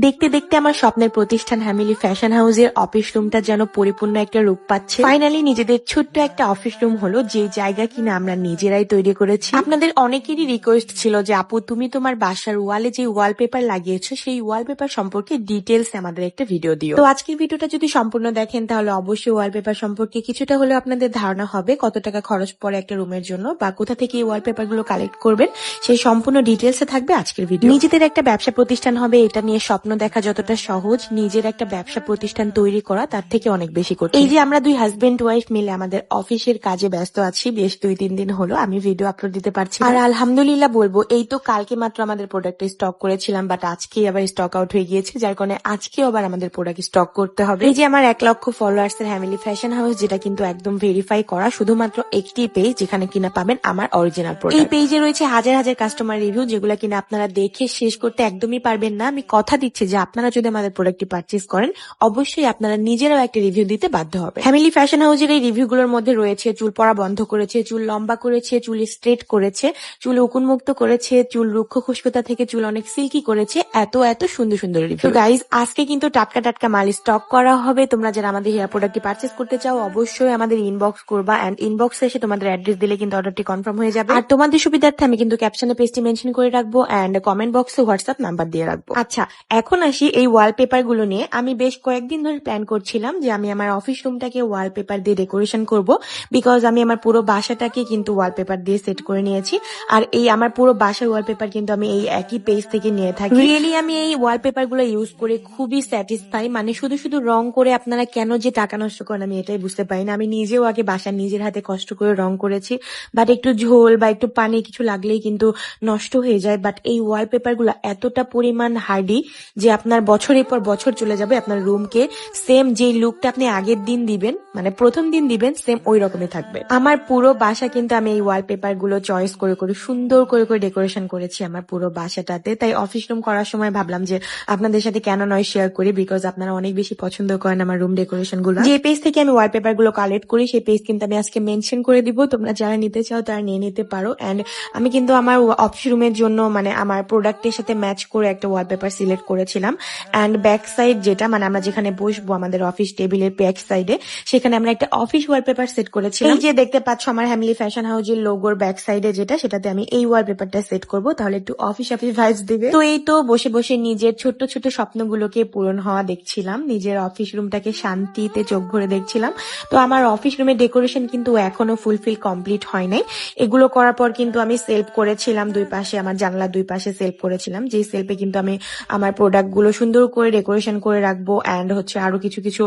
দেখতে দেখতে আমার স্বপ্নের প্রতিষ্ঠান হ্যামিলি ফ্যাশন হাউসের অফিস রুমটা যেন পরিপূর্ণ একটা রূপ পাচ্ছে। ফাইনালি নিজেদের ছোট্ট একটা অফিস রুম হলো, যে জায়গা কিনা আমরা নিজেরাই তৈরি করেছি। আপনাদের অনেকেরই রিকোয়েস্ট ছিল যে আপু তুমি তোমার বাসার ওয়ালে যে ওয়ালপেপার লাগিয়েছো সেই ওয়ালপেপার সম্পর্কে ডিটেলস আমাদের একটা ভিডিও দিও। তো আজকের ভিডিওটা যদি সম্পূর্ণ দেখেন তাহলে অবশ্যই ওয়ালপেপার সম্পর্কে কিছুটা হলেও আপনাদের ধারণা হবে, কত টাকা খরচ পড়ে একটা রুমের জন্য বা কোথা থেকে এই ওয়ালপেপার গুলো কালেক্ট করবেন সেই সম্পূর্ণ ডিটেলসে থাকবে আজকের ভিডিও। নিজেদের একটা ব্যবসা প্রতিষ্ঠান হবে এটা নিয়ে স্বপ্ন দেখা যতটা সহজ, নিজের একটা ব্যবসা প্রতিষ্ঠান তৈরি করা তার থেকে অনেক বেশি কঠিন। এই যে আমরা দুই হাজবেন্ড ওয়াইফ মিলে আমাদের অফিসের কাজে ব্যস্ত আছি, বেশ 2-3 দিন হলো আমি ভিডিও আপলোড দিতে পারছি আর আলহামদুলিল্লাহ বলবো এই তো কালকে মাত্র আমাদের প্রোডাক্ট স্টক করেছিলাম, বাট আজকেই আবার স্টক আউট হয়ে গিয়েছে, যার কারণে আজকে আবার আমাদের প্রোডাক্ট স্টক করতে হবে। এই যে আমার 1 লক্ষ ফলোয়ার্স এর হ্যামিলি ফ্যাশন হাউস, যেটা কিন্তু একদম ভেরিফাই করা, শুধুমাত্র একটি পেজ যেখানে কিনা পাবেন আমার অরিজিনাল প্রোডাক্ট। এই পেজে রয়েছে হাজার হাজার কাস্টমার রিভিউ, যেগুলো কিনা আপনারা দেখে শেষ করতে একদমই পারবেন না। আমি কথা দিচ্ছি যে আপনারা যদি আমাদের প্রোডাক্টটি পারচেজ করেন অবশ্যই আপনারা নিজেরাও একটা রিভিউ দিতে বাধ্য হবে। ফ্যামিলি ফ্যাশন হাউসের এই রিভিউগুলোর মধ্যে রয়েছে চুল পড়া বন্ধ করেছে, চুল লম্বা করেছে, চুল স্ট্রেট করেছে, চুল উকুনমুক্ত করেছে, চুল রুক্ষ খুশকতা থেকে চুল অনেক সিল্কি করেছে, এত এত সুন্দর সুন্দর রিভিউ। তো গাইজ আজকে কিন্তু টাটকা টাটকা মাল স্টক করা হবে। তোমরা যারা আমাদের হেয়ার প্রোডাক্টটি পারচেজ করতে চাও অবশ্যই আমাদের ইনবক্স করবা, এন্ড ইনবক্সে এসে তোমাদের অ্যাড্রেস দিলে কিন্তু অর্ডারটি কনফার্ম হয়ে যাবে। আর তোমাদের সুবিধার্থে আমি কিন্তু ক্যাপশনে পেজটি মেনশন করে রাখবো এন্ড কমেন্ট বক্সে হোয়াটসঅ্যাপ নাম্বার দিয়ে রাখবো। আচ্ছা, এখন আসি এই ওয়ালপেপার গুলো নিয়ে। আমি বেশ কয়েকদিন ধরে প্ল্যান করছিলাম যে আমি আমার অফিস রুমটাকে ওয়ালপেপার দিয়ে ডেকোরেশন করব, বিকজ আমি আমার পুরো বাসাটাকে কিন্তু ওয়ালপেপার দিয়ে সেট করে নিয়েছি। আর এই আমার পুরো বাসার ওয়ালপেপার কিন্তু আমি এই একই পেজ থেকে নিয়ে থাকি। রিয়েলি আমি এই ওয়ালপেপার গুলো ইউজ করে খুবই স্যাটিসফাই। মানে শুধু শুধু রং করে আপনারা কেন যে টাকা নষ্ট করেন আমি এটাই বুঝতে পারি না। আমি নিজেও আগে বাসার নিজের হাতে কষ্ট করে রং করেছি, বাট একটু ঝোল বা একটু পানি কিছু লাগলেই কিন্তু নষ্ট হয়ে যায়। বাট এই ওয়ালপেপার গুলো এতটা পরিমাণ হার্ডি যে আপনার বছরের পর বছর চলে যাবে, আপনার রুমকে সেম যে লুকটা আপনি আগের দিন দিবেন মানে প্রথম দিন দিবেন সেম ওই রকমই থাকবে। আমার পুরো বাসা কিন্তু আমি এই ওয়ালপেপার গুলো চয়েস করে করে সুন্দর করে করে ডেকোরেশন করেছি আমার পুরো বাসাটাতে। তাই অফিস রুম করার সময় ভাবলাম যে আপনাদের সাথে কেন নয় শেয়ার করি, বিকজ আপনারা অনেক বেশি পছন্দ করেন আমার রুম ডেকোরেশন গুলো। যে পেজ থেকে আমি ওয়ালপেপার গুলো কালেক্ট করি সেই পেজ কিন্তু আমি আজকে মেনশন করে দিব, তোমরা যারা নিতে চাও তারা নিয়ে নিতে পারো। এন্ড আমি কিন্তু আমার অফিস রুমের জন্য মানে আমার প্রোডাক্টের সাথে ম্যাচ করে একটা ওয়ালপেপার সিলেক্ট করেছিলাম। এন্ড ব্যাক সাইড যেটা মানে আমরা যেখানে বসবো আমাদের অফিস টেবিলের ব্যাক সাইডে, সেখানে আমরা একটা অফিস ওয়ালপেপার সেট করেছিলাম। এই যে দেখতে পাচ্ছ আমার হ্যামিলি ফ্যাশন হাউসের লোগোর ব্যাক সাইডে যেটা, সেটাতে আমি এই ওয়ালপেপারটা সেট করব, তাহলে একটু অফিস অফিস ভাইবস দিবে। তো এই তো বসে বসে নিজের ছোট্ট ছোট্ট স্বপ্নগুলোকে পূরণ হওয়া দেখছিলাম, নিজের অফিস রুমটাকে শান্তিতে চোখ ভরে দেখছিলাম। তো আমার অফিস রুমের ডেকোরেশন কিন্তু এখনো ফুলফিল কমপ্লিট হয় নাই। এগুলো করার পর কিন্তু আমি সেলফ করেছিলাম দুই পাশে, আমার জানলার দুই পাশে সেলফ করেছিলাম, যে সেলফে কিন্তু আমি আমার প্রোডাক্ট গুলো সুন্দর করে ডেকোরেশন করে রাখবো। এন্ড হচ্ছে আরো কিছু কিছু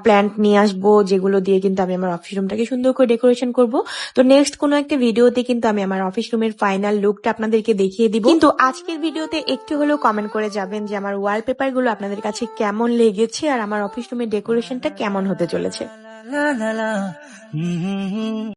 প্ল্যান্ট নিয়ে আসবো, যেগুলো দিয়ে কিন্তু আমি আমার অফিস রুমটাকে সুন্দর করে ডেকোরেশন করব। তো নেক্সট কোনো একটা ভিডিওতে কিন্তু আমি আমার অফিস রুমের ফাইনাল লুকটা আপনাদেরকে দেখিয়ে দিব। কিন্তু আজকের ভিডিওতে একটু হলেও কমেন্ট করে যাবেন যে আমার ওয়ালপেপার গুলো আপনাদের কাছে কেমন লেগেছে আর আমার অফিস রুমের ডেকোরেশনটা কেমন হতে চলেছে।